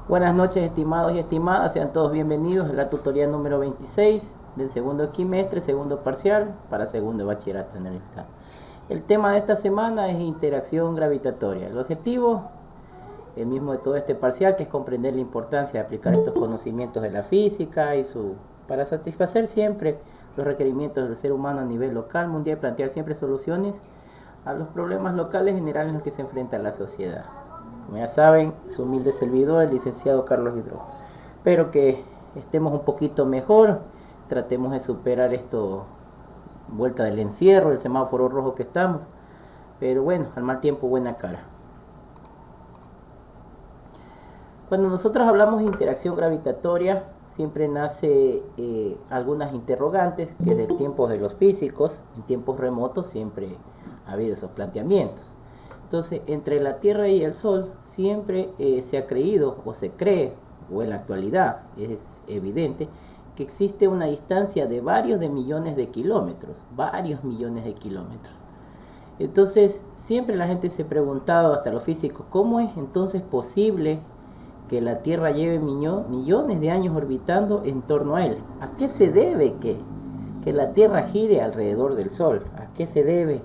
Buenas noches, estimados y estimadas, sean todos bienvenidos a la tutoría número 26 del segundo quimestre, segundo parcial para segundo de bachillerato en el estado. El tema de esta semana es interacción gravitatoria. El objetivo, el mismo de todo este parcial, que es comprender la importancia de aplicar estos conocimientos de la física para satisfacer siempre los requerimientos del ser humano a nivel local, mundial, y plantear siempre soluciones a los problemas locales generales en los que se enfrenta la sociedad. Como ya saben, su humilde servidor, el licenciado Carlos Hidro. Espero que estemos un poquito mejor, tratemos de superar esto, vuelta del encierro, el semáforo rojo que estamos, pero bueno, al mal tiempo buena cara. Cuando nosotros hablamos de interacción gravitatoria, siempre nace algunas interrogantes, que desde tiempos de los físicos, en tiempos remotos, siempre ha habido esos planteamientos. Entonces, entre la Tierra y el Sol siempre se ha creído o se cree, o en la actualidad es evidente, que existe una distancia de varios de millones de kilómetros, varios millones de kilómetros. Entonces, siempre la gente se ha preguntado, hasta los físicos, ¿cómo es entonces posible que la Tierra lleve millones de años orbitando en torno a él? ¿A qué se debe que la Tierra gire alrededor del Sol? ¿A qué se debe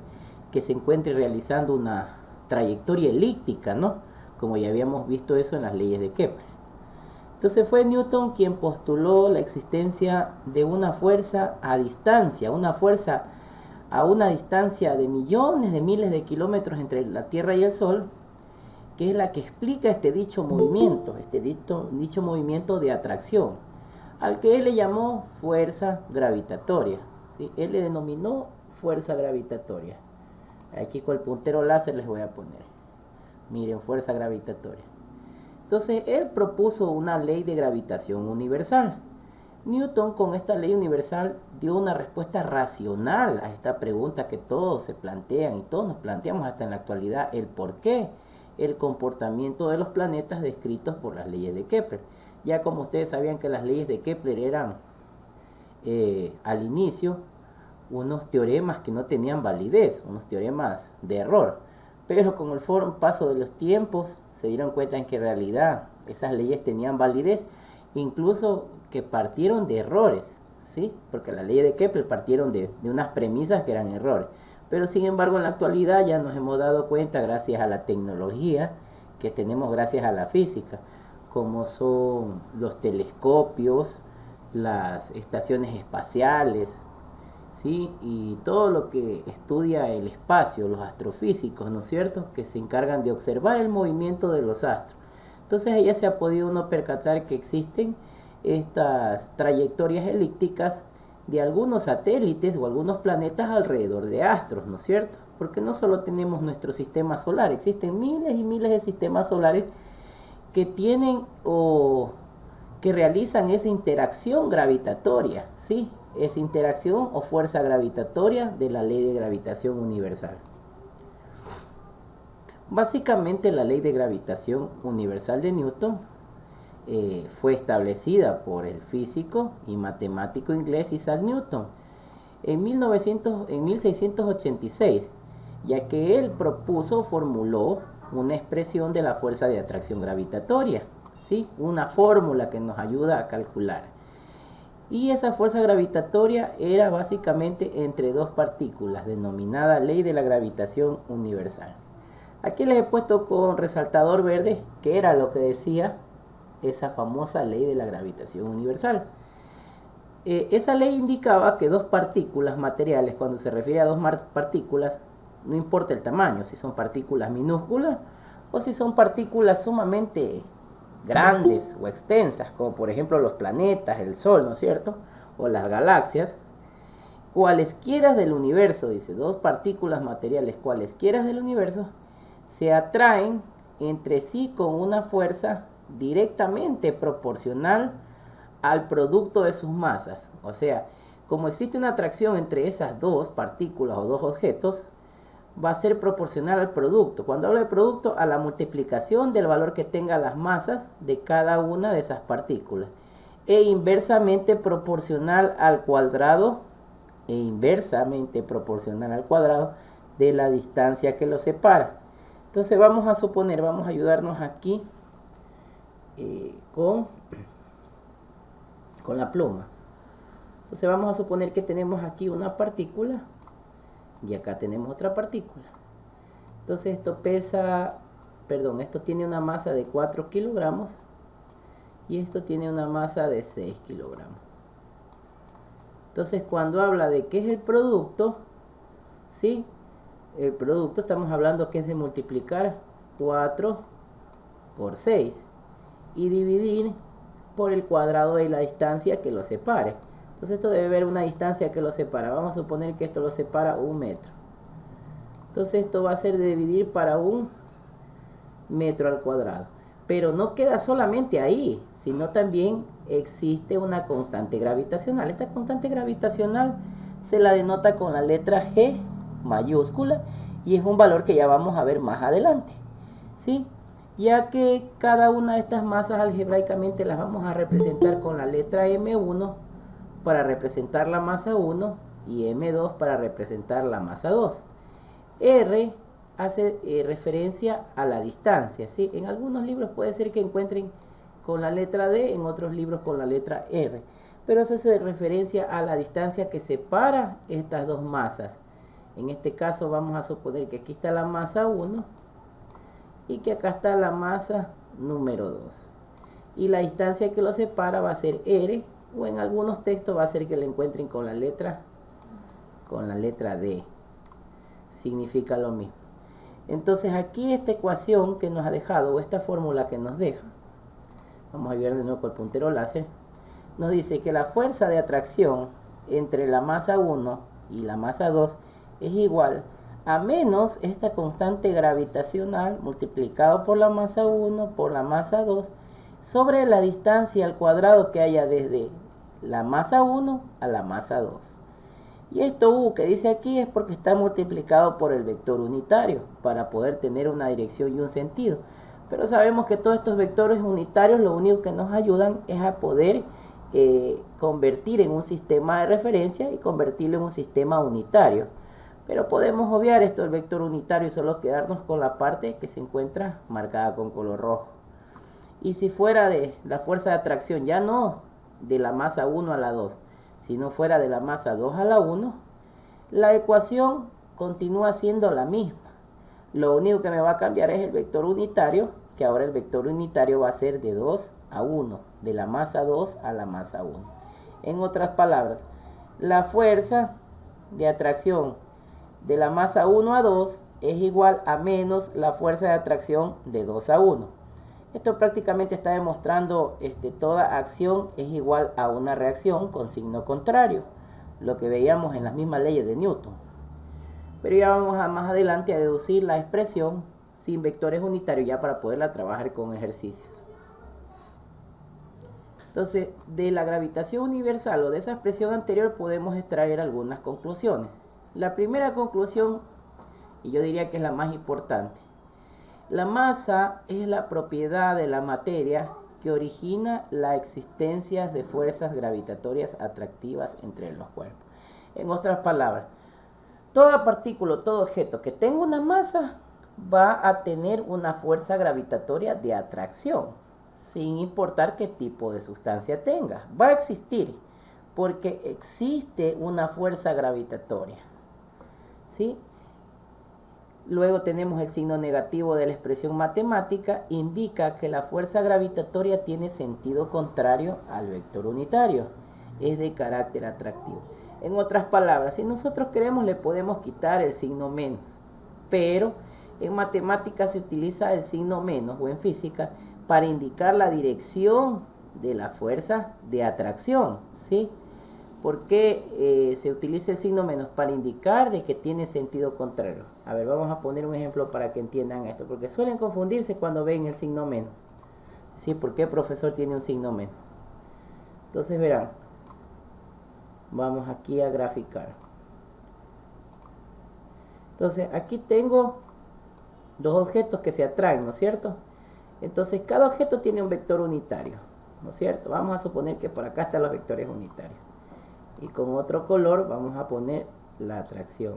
que se encuentre realizando una trayectoria elíptica, ¿no? Como ya habíamos visto eso en las leyes de Kepler. Entonces fue Newton quien postuló la existencia de una fuerza a distancia, una fuerza a una distancia de millones de miles de kilómetros entre la Tierra y el Sol, que es la que explica este dicho movimiento de atracción, al que él le llamó fuerza gravitatoria, ¿sí? Él le denominó fuerza gravitatoria. Aquí con el puntero láser les voy a poner. Miren, fuerza gravitatoria. Entonces, él propuso una ley de gravitación universal. Newton, con esta ley universal, dio una respuesta racional a esta pregunta que todos se plantean y todos nos planteamos hasta en la actualidad, el por qué el comportamiento de los planetas descritos por las leyes de Kepler. Ya como ustedes sabían que las leyes de Kepler eran al inicio unos teoremas que no tenían validez, unos teoremas de error, pero con el paso de los tiempos se dieron cuenta en que en realidad esas leyes tenían validez, incluso que partieron de errores, ¿sí? Porque las leyes de Kepler partieron de unas premisas que eran errores, pero sin embargo en la actualidad ya nos hemos dado cuenta, gracias a la tecnología que tenemos, gracias a la física, como son los telescopios, las estaciones espaciales, ¿sí? Y todo lo que estudia el espacio, los astrofísicos, ¿no es cierto?, que se encargan de observar el movimiento de los astros. Entonces ya se ha podido uno percatar que existen estas trayectorias elípticas de algunos satélites o algunos planetas alrededor de astros, ¿no es cierto? Porque no solo tenemos nuestro sistema solar, existen miles y miles de sistemas solares que tienen o que realizan esa interacción gravitatoria, ¿sí? Esa interacción o fuerza gravitatoria de la ley de gravitación universal. Básicamente la ley de gravitación universal de Newton fue establecida por el físico y matemático inglés Isaac Newton en 1686, ya que él formuló una expresión de la fuerza de atracción gravitatoria, ¿sí? Una fórmula que nos ayuda a calcular. Y esa fuerza gravitatoria era básicamente entre dos partículas, denominada ley de la gravitación universal. Aquí les he puesto con resaltador verde que era lo que decía esa famosa ley de la gravitación universal. Esa ley indicaba que dos partículas materiales, cuando se refiere a dos partículas, no importa el tamaño, si son partículas minúsculas o si son partículas sumamente grandes o extensas, como por ejemplo los planetas, el Sol, ¿no es cierto?, o las galaxias, cualesquiera del universo, dice, dos partículas materiales cualesquiera del universo, se atraen entre sí con una fuerza directamente proporcional al producto de sus masas. O sea, como existe una atracción entre esas dos partículas o dos objetos, va a ser proporcional al producto. Cuando hablo de producto, a la multiplicación del valor que tenga las masas de cada una de esas partículas. E inversamente proporcional al cuadrado de la distancia que los separa. Entonces vamos a suponer, vamos a ayudarnos aquí con la pluma. Entonces vamos a suponer que tenemos aquí una partícula y acá tenemos otra partícula. Entonces esto pesa, perdón, esto tiene una masa de 4 kilogramos y esto tiene una masa de 6 kilogramos. Entonces cuando habla de qué es el producto, ¿sí? El producto estamos hablando que es de multiplicar 4 por 6 y dividir por el cuadrado de la distancia que lo separe. Entonces esto debe haber una distancia que lo separa. Vamos a suponer que esto lo separa 1 metro. Entonces esto va a ser de dividir para 1 metro al cuadrado. Pero no queda solamente ahí, sino también existe una constante gravitacional. Esta constante gravitacional se la denota con la letra G mayúscula y es un valor que ya vamos a ver más adelante, ¿sí? Ya que cada una de estas masas algebraicamente las vamos a representar con la letra M1 para representar la masa 1 y M2 para representar la masa 2. R hace referencia a la distancia, ¿sí? En algunos libros puede ser que encuentren con la letra D, en otros libros con la letra R, pero eso hace referencia a la distancia que separa estas dos masas. En este caso vamos a suponer que aquí está la masa 1 y que acá está la masa número 2. Y la distancia que lo separa va a ser R, o en algunos textos va a ser que le encuentren con la letra D. Significa lo mismo. Entonces aquí esta ecuación que nos ha dejado, o esta fórmula que nos deja, vamos a ver de nuevo con el puntero láser, nos dice que la fuerza de atracción entre la masa 1 y la masa 2 es igual a menos esta constante gravitacional multiplicado por la masa 1 por la masa 2 sobre la distancia al cuadrado que haya desde la masa 1 a la masa 2. Y esto U que dice aquí es porque está multiplicado por el vector unitario para poder tener una dirección y un sentido. Pero sabemos que todos estos vectores unitarios lo único que nos ayudan es a poder convertir en un sistema de referencia y convertirlo en un sistema unitario. Pero podemos obviar esto del vector unitario y solo quedarnos con la parte que se encuentra marcada con color rojo. Y si fuera de la fuerza de atracción, ya no de la masa 1 a la 2, sino fuera de la masa 2 a la 1, la ecuación continúa siendo la misma. Lo único que me va a cambiar es el vector unitario, que ahora el vector unitario va a ser de 2 a 1, de la masa 2 a la masa 1. En otras palabras, la fuerza de atracción de la masa 1 a 2 es igual a menos la fuerza de atracción de 2 a 1. Esto prácticamente está demostrando toda acción es igual a una reacción con signo contrario, lo que veíamos en las mismas leyes de Newton. Pero ya vamos más adelante a deducir la expresión sin vectores unitarios ya para poderla trabajar con ejercicios. Entonces, de la gravitación universal o de esa expresión anterior podemos extraer algunas conclusiones. La primera conclusión, y yo diría que es la más importante, la masa es la propiedad de la materia que origina la existencia de fuerzas gravitatorias atractivas entre los cuerpos. En otras palabras, toda partícula, todo objeto que tenga una masa va a tener una fuerza gravitatoria de atracción, sin importar qué tipo de sustancia tenga. Va a existir porque existe una fuerza gravitatoria, ¿sí? Luego tenemos el signo negativo de la expresión matemática, indica que la fuerza gravitatoria tiene sentido contrario al vector unitario, es de carácter atractivo. En otras palabras, si nosotros queremos le podemos quitar el signo menos, pero en matemáticas se utiliza el signo menos, o en física, para indicar la dirección de la fuerza de atracción, ¿sí? ¿Por qué se utiliza el signo menos? Para indicar de que tiene sentido contrario. A ver, vamos a poner un ejemplo para que entiendan esto, porque suelen confundirse cuando ven el signo menos. ¿Sí? ¿Por qué el profesor tiene un signo menos? Entonces verán, vamos aquí a graficar. Entonces aquí tengo dos objetos que se atraen, ¿no es cierto? Entonces cada objeto tiene un vector unitario, ¿no es cierto? Vamos a suponer que por acá están los vectores unitarios. Y con otro color vamos a poner la atracción.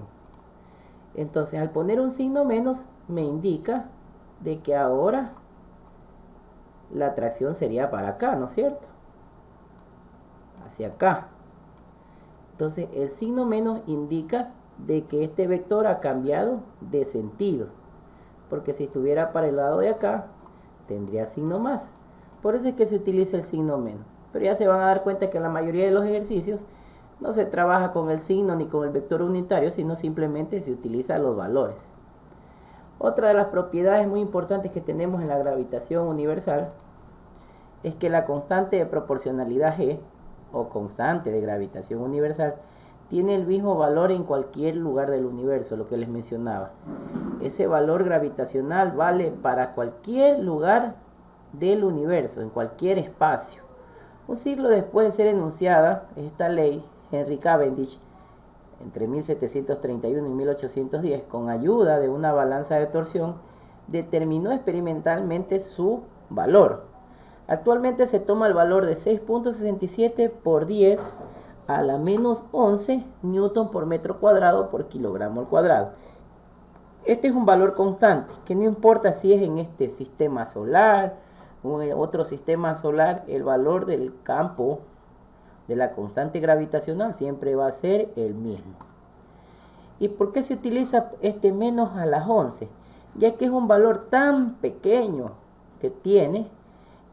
Entonces al poner un signo menos me indica de que ahora la atracción sería para acá, ¿no es cierto? Hacia acá. Entonces el signo menos indica de que este vector ha cambiado de sentido, porque si estuviera para el lado de acá tendría signo más. Por eso es que se utiliza el signo menos. Pero ya se van a dar cuenta que en la mayoría de los ejercicios no se trabaja con el signo ni con el vector unitario, sino simplemente se utilizan los valores. Otra de las propiedades muy importantes que tenemos en la gravitación universal es que la constante de proporcionalidad G, o constante de gravitación universal, tiene el mismo valor en cualquier lugar del universo, lo que les mencionaba. Ese valor gravitacional vale para cualquier lugar del universo, en cualquier espacio. Un siglo después de ser enunciada esta ley, Henry Cavendish, entre 1731 y 1810, con ayuda de una balanza de torsión, determinó experimentalmente su valor. Actualmente se toma el valor de 6.67 por 10 a la menos 11 newton por metro cuadrado por kilogramo al cuadrado. Este es un valor constante, que no importa si es en este sistema solar o en otro sistema solar, el valor del campo de la constante gravitacional siempre va a ser el mismo. ¿Y por qué se utiliza este menos a las 11? Ya que es un valor tan pequeño que tiene,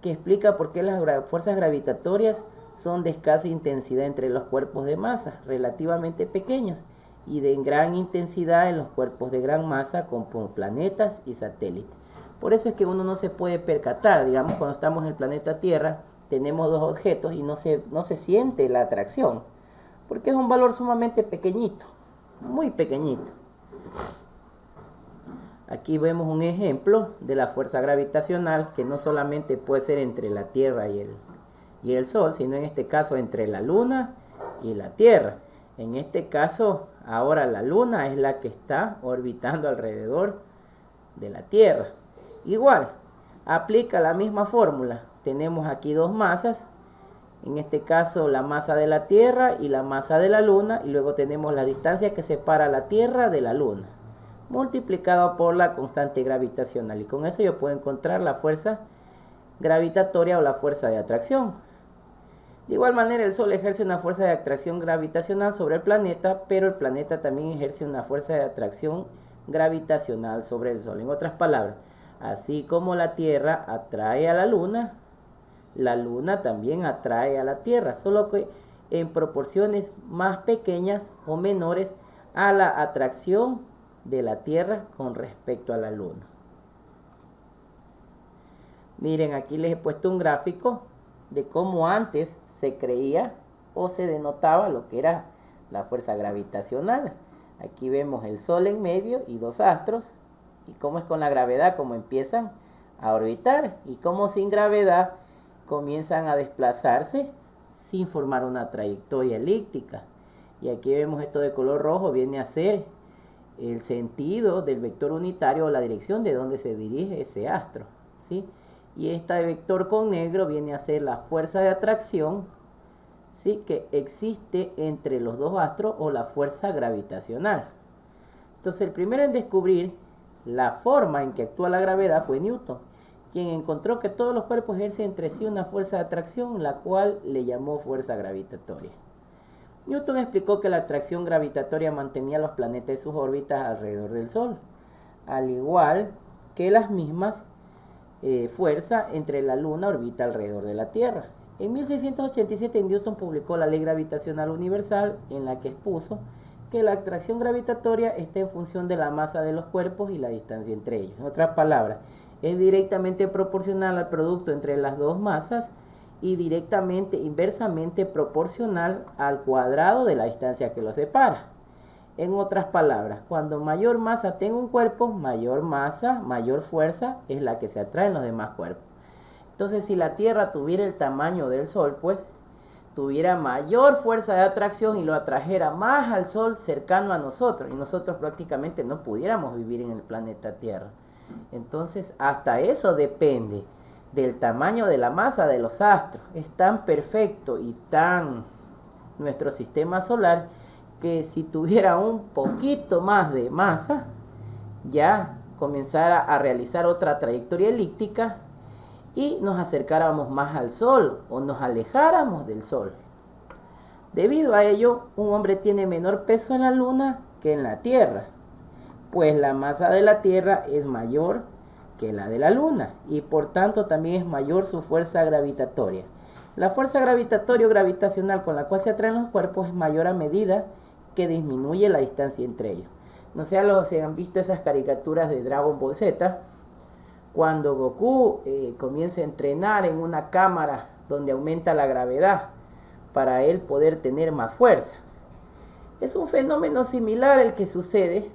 que explica por qué las fuerzas gravitatorias son de escasa intensidad entre los cuerpos de masa, relativamente pequeños, y de gran intensidad en los cuerpos de gran masa como planetas y satélites. Por eso es que uno no se puede percatar, digamos, cuando estamos en el planeta Tierra, tenemos dos objetos y no se siente la atracción, porque es un valor sumamente pequeñito, muy pequeñito. Aquí vemos un ejemplo de la fuerza gravitacional, que no solamente puede ser entre la Tierra y el Sol, sino en este caso entre la Luna y la Tierra. En este caso, ahora la Luna es la que está orbitando alrededor de la Tierra. Igual, aplica la misma fórmula. Tenemos aquí dos masas, en este caso la masa de la Tierra y la masa de la Luna, y luego tenemos la distancia que separa la Tierra de la Luna, multiplicado por la constante gravitacional, y con eso yo puedo encontrar la fuerza gravitatoria o la fuerza de atracción. De igual manera, el Sol ejerce una fuerza de atracción gravitacional sobre el planeta, pero el planeta también ejerce una fuerza de atracción gravitacional sobre el Sol. En otras palabras, así como la Tierra atrae a la Luna también atrae a la Tierra, solo que en proporciones más pequeñas o menores a la atracción de la Tierra con respecto a la Luna. Miren, aquí les he puesto un gráfico de cómo antes se creía o se denotaba lo que era la fuerza gravitacional. Aquí vemos el Sol en medio y dos astros, y cómo es con la gravedad, cómo empiezan a orbitar, y cómo sin gravedad comienzan a desplazarse sin formar una trayectoria elíptica. Y aquí vemos esto de color rojo, viene a ser el sentido del vector unitario o la dirección de donde se dirige ese astro, ¿sí? Y este vector con negro viene a ser la fuerza de atracción, ¿sí?, que existe entre los dos astros, o la fuerza gravitacional. Entonces el primero en descubrir la forma en que actúa la gravedad fue Newton, quien encontró que todos los cuerpos ejercen entre sí una fuerza de atracción, la cual le llamó fuerza gravitatoria. Newton explicó que la atracción gravitatoria mantenía a los planetas en sus órbitas alrededor del Sol, al igual que las mismas fuerza entre la Luna orbita alrededor de la Tierra. En 1687 Newton publicó la Ley Gravitacional Universal, en la que expuso que la atracción gravitatoria está en función de la masa de los cuerpos y la distancia entre ellos. En otras palabras, es directamente proporcional al producto entre las dos masas y directamente, inversamente proporcional al cuadrado de la distancia que los separa. En otras palabras, cuando mayor masa tenga un cuerpo, mayor masa, mayor fuerza es la que se atrae en los demás cuerpos. Entonces, si la Tierra tuviera el tamaño del Sol, pues tuviera mayor fuerza de atracción y lo atrajera más al Sol cercano a nosotros, y nosotros prácticamente no pudiéramos vivir en el planeta Tierra. Entonces, hasta eso depende del tamaño de la masa de los astros. Es tan perfecto y tan nuestro sistema solar que si tuviera un poquito más de masa, ya comenzara a realizar otra trayectoria elíptica y nos acercáramos más al Sol o nos alejáramos del Sol. Debido a ello, un hombre tiene menor peso en la Luna que en la Tierra, pues la masa de la Tierra es mayor que la de la Luna y por tanto también es mayor su fuerza gravitatoria. La fuerza gravitatoria o gravitacional con la cual se atraen los cuerpos es mayor a medida que disminuye la distancia entre ellos. No sé si han visto esas caricaturas de Dragon Ball Z, cuando Goku comienza a entrenar en una cámara donde aumenta la gravedad para él poder tener más fuerza. Es un fenómeno similar el que sucede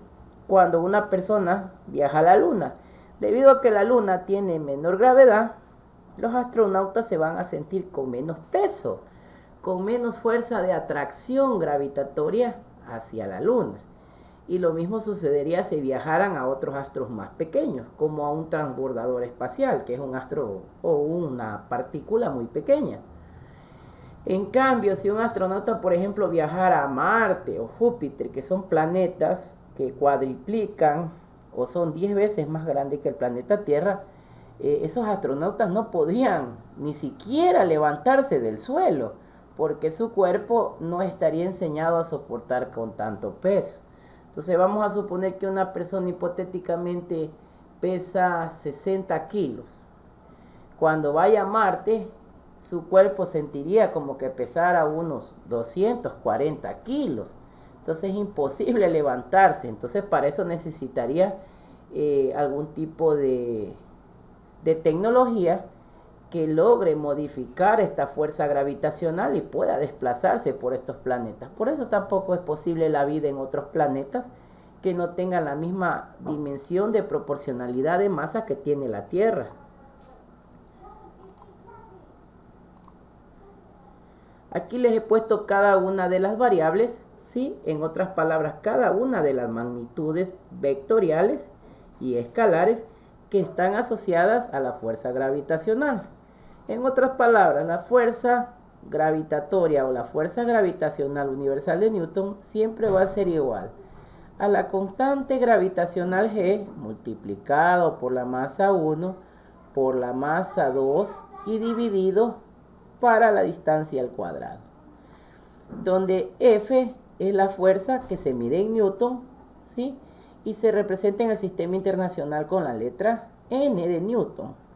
cuando una persona viaja a la Luna. Debido a que la Luna tiene menor gravedad, los astronautas se van a sentir con menos peso, con menos fuerza de atracción gravitatoria hacia la Luna. Y lo mismo sucedería si viajaran a otros astros más pequeños, como a un transbordador espacial, que es un astro o una partícula muy pequeña. En cambio, si un astronauta, por ejemplo, viajara a Marte o Júpiter, que son planetas que cuadriplican o son 10 veces más grandes que el planeta Tierra, esos astronautas no podrían ni siquiera levantarse del suelo, porque su cuerpo no estaría enseñado a soportar con tanto peso. Entonces vamos a suponer que una persona hipotéticamente pesa 60 kilos. Cuando vaya a Marte, su cuerpo sentiría como que pesara unos 240 kilos. Entonces es imposible levantarse. Entonces para eso necesitaría algún tipo de tecnología que logre modificar esta fuerza gravitacional y pueda desplazarse por estos planetas. Por eso tampoco es posible la vida en otros planetas que no tengan la misma dimensión de proporcionalidad de masa que tiene la Tierra. Aquí les he puesto cada una de las variables, ¿sí? En otras palabras, cada una de las magnitudes vectoriales y escalares que están asociadas a la fuerza gravitacional. En otras palabras, la fuerza gravitatoria o la fuerza gravitacional universal de Newton siempre va a ser igual a la constante gravitacional G multiplicado por la masa 1 por la masa 2 y dividido para la distancia al cuadrado, donde F es la fuerza que se mide en Newton, ¿sí? Y se representa en el sistema internacional con la letra N de Newton.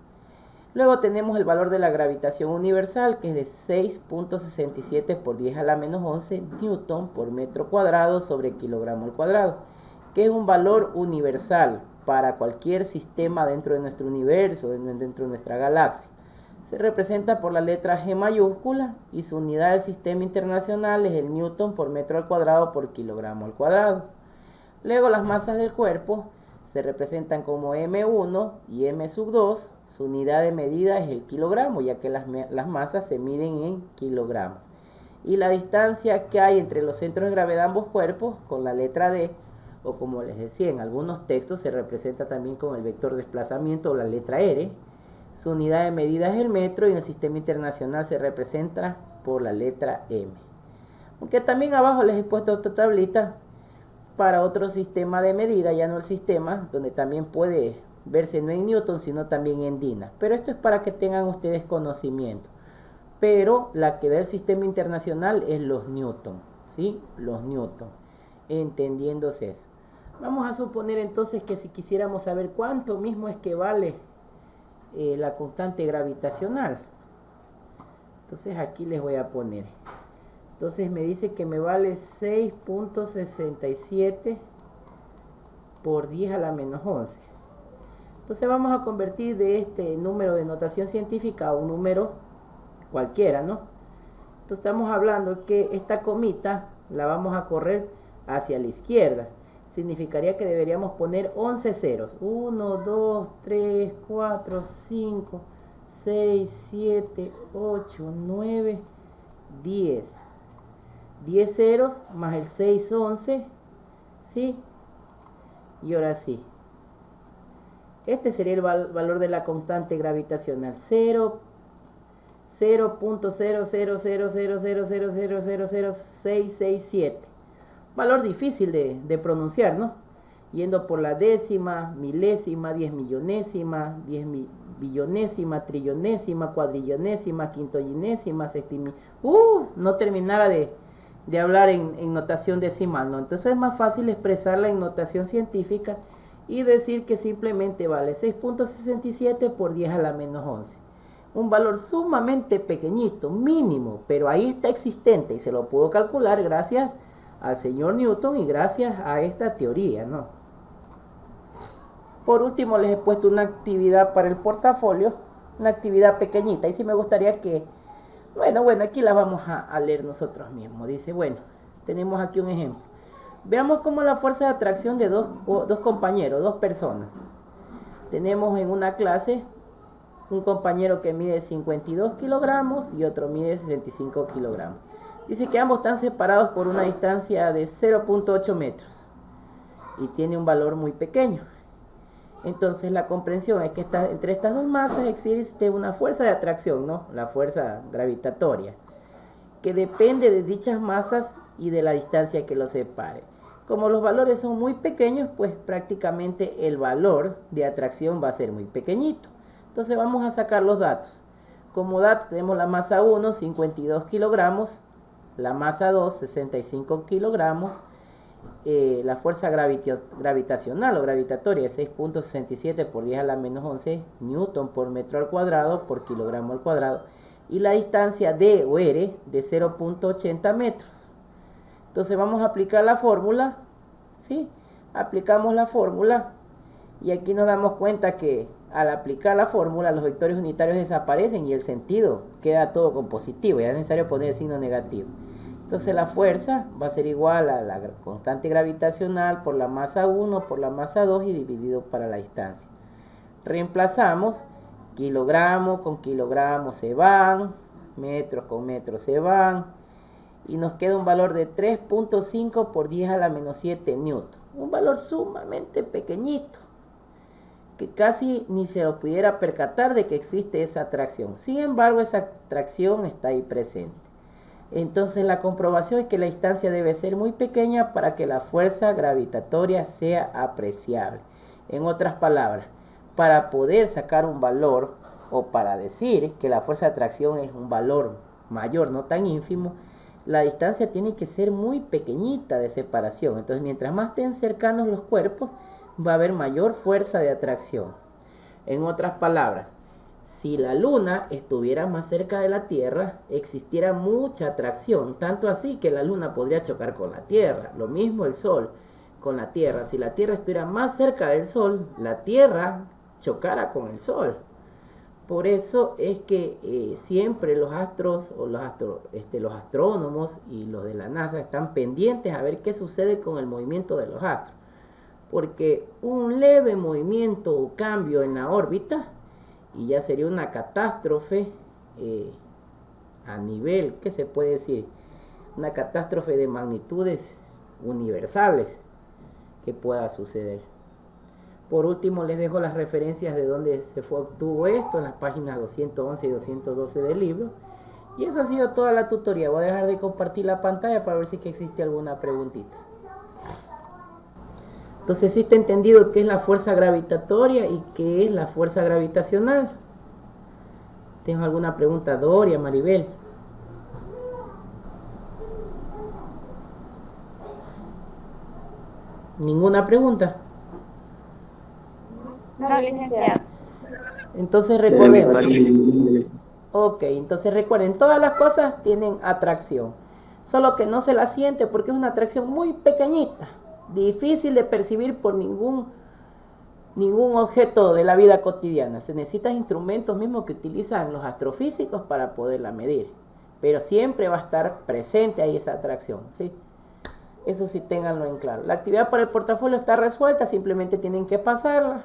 Luego tenemos el valor de la gravitación universal, que es de 6.67 por 10 a la menos 11 Newton por metro cuadrado sobre kilogramo al cuadrado, que es un valor universal para cualquier sistema dentro de nuestro universo, dentro de nuestra galaxia. Se representa por la letra G mayúscula y su unidad del sistema internacional es el Newton por metro al cuadrado por kilogramo al cuadrado. Luego las masas del cuerpo se representan como M1 y M2. Su unidad de medida es el kilogramo, ya que las masas se miden en kilogramos. Y la distancia que hay entre los centros de gravedad de ambos cuerpos con la letra D, o como les decía, en algunos textos se representa también con el vector de desplazamiento o la letra R. Su unidad de medida es el metro y en el sistema internacional se representa por la letra M. Aunque también abajo les he puesto otra tablita para otro sistema de medida, ya no el sistema, donde también puede verse no en Newton, sino también en Dina. Pero esto es para que tengan ustedes conocimiento. Pero la que da el sistema internacional es los Newton, ¿sí? Los Newton, entendiéndose eso. Vamos a suponer entonces que si quisiéramos saber cuánto mismo es que vale la constante gravitacional, entonces aquí les voy a poner. Entonces me dice que me vale 6.67 por 10 a la menos 11. Entonces vamos a convertir de este número de notación científica a un número cualquiera, ¿no? Entonces estamos hablando que esta comita la vamos a correr hacia la izquierda. Significaría que deberíamos poner 11 ceros. 1, 2, 3, 4, 5, 6, 7, 8, 9, 10. 10 ceros más el 6, 11, ¿sí? Y ahora sí. Este sería el valor de la constante gravitacional. 0.0000000000667. Valor difícil de pronunciar, ¿no? Yendo por la décima, milésima, 10 millonésima, billonésima, trillonésima, cuadrillonésima, quintollinésima, no terminara de hablar en notación decimal, ¿no? Entonces es más fácil expresarla en notación científica y decir que simplemente vale 6.67 por 10 a la menos 11. Un valor sumamente pequeñito, mínimo, pero ahí está existente y se lo pudo calcular gracias al señor Newton y gracias a esta teoría, ¿no? Por último, les he puesto una actividad para el portafolio, una actividad pequeñita, y sí me gustaría que, bueno, aquí la vamos a leer nosotros mismos. Dice, bueno, tenemos aquí un ejemplo. Veamos cómo la fuerza de atracción de dos compañeros, dos personas. Tenemos en una clase un compañero que mide 52 kilogramos y otro mide 65 kilogramos. Dice que ambos están separados por una distancia de 0.8 metros y tiene un valor muy pequeño. Entonces la comprensión es que entre estas dos masas existe una fuerza de atracción, ¿no? La fuerza gravitatoria, que depende de dichas masas y de la distancia que los separe. Como los valores son muy pequeños, pues prácticamente el valor de atracción va a ser muy pequeñito. Entonces vamos a sacar los datos. Como datos tenemos la masa 1, 52 kilogramos, la masa 2, 65 kilogramos, la fuerza gravitacional o gravitatoria es 6.67 por 10 a la menos 11 newton por metro al cuadrado por kilogramo al cuadrado, y la distancia D o R de 0.80 metros. Entonces vamos a aplicar la fórmula, ¿sí? Aplicamos la fórmula y aquí nos damos cuenta que al aplicar la fórmula los vectores unitarios desaparecen y el sentido queda todo con positivo, ya es necesario poner el signo negativo. Entonces la fuerza va a ser igual a la constante gravitacional por la masa 1 por la masa 2 y dividido para la distancia. Reemplazamos, kilogramos con kilogramos se van, metros con metros se van, y nos queda un valor de 3.5 por 10 a la menos 7 newton. Un valor sumamente pequeñito, que casi ni se lo pudiera percatar de que existe esa atracción. Sin embargo, esa atracción está ahí presente. Entonces la comprobación es que la distancia debe ser muy pequeña para que la fuerza gravitatoria sea apreciable. En otras palabras, para poder sacar un valor o para decir que la fuerza de atracción es un valor mayor, no tan ínfimo, la distancia tiene que ser muy pequeñita de separación. Entonces mientras más estén cercanos los cuerpos, va a haber mayor fuerza de atracción. En otras palabras, si la Luna estuviera más cerca de la Tierra, existiera mucha atracción, tanto así que la Luna podría chocar con la Tierra. Lo mismo el Sol con la Tierra. Si la Tierra estuviera más cerca del Sol, la Tierra chocara con el Sol. Por eso es que siempre los astros o los astrónomos y los de la NASA están pendientes a ver qué sucede con el movimiento de los astros. Porque un leve movimiento o cambio en la órbita y ya sería una catástrofe a nivel, ¿qué se puede decir? Una catástrofe de magnitudes universales que pueda suceder. Por último, les dejo las referencias de donde se obtuvo esto en las páginas 211 y 212 del libro. Y eso ha sido toda la tutoría. Voy a dejar de compartir la pantalla para ver si existe alguna preguntita. Entonces, ¿sí está entendido qué es la fuerza gravitatoria y qué es la fuerza gravitacional? ¿Tengo alguna pregunta, Doria, Maribel? ¿Ninguna pregunta? No, licenciado. Entonces recuerden. Ok, entonces recuerden, todas las cosas tienen atracción. Solo que no se la siente porque es una atracción muy pequeñita, difícil de percibir por ningún objeto de la vida cotidiana. Se necesitan instrumentos mismos que utilizan los astrofísicos para poderla medir. Pero siempre va a estar presente ahí esa atracción, ¿sí? Eso sí, ténganlo en claro. La actividad para el portafolio está resuelta, simplemente tienen que pasarla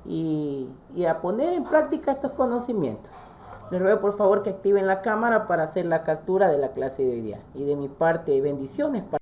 y a poner en práctica estos conocimientos. Les ruego por favor que activen la cámara para hacer la captura de la clase de hoy día. Y de mi parte, bendiciones para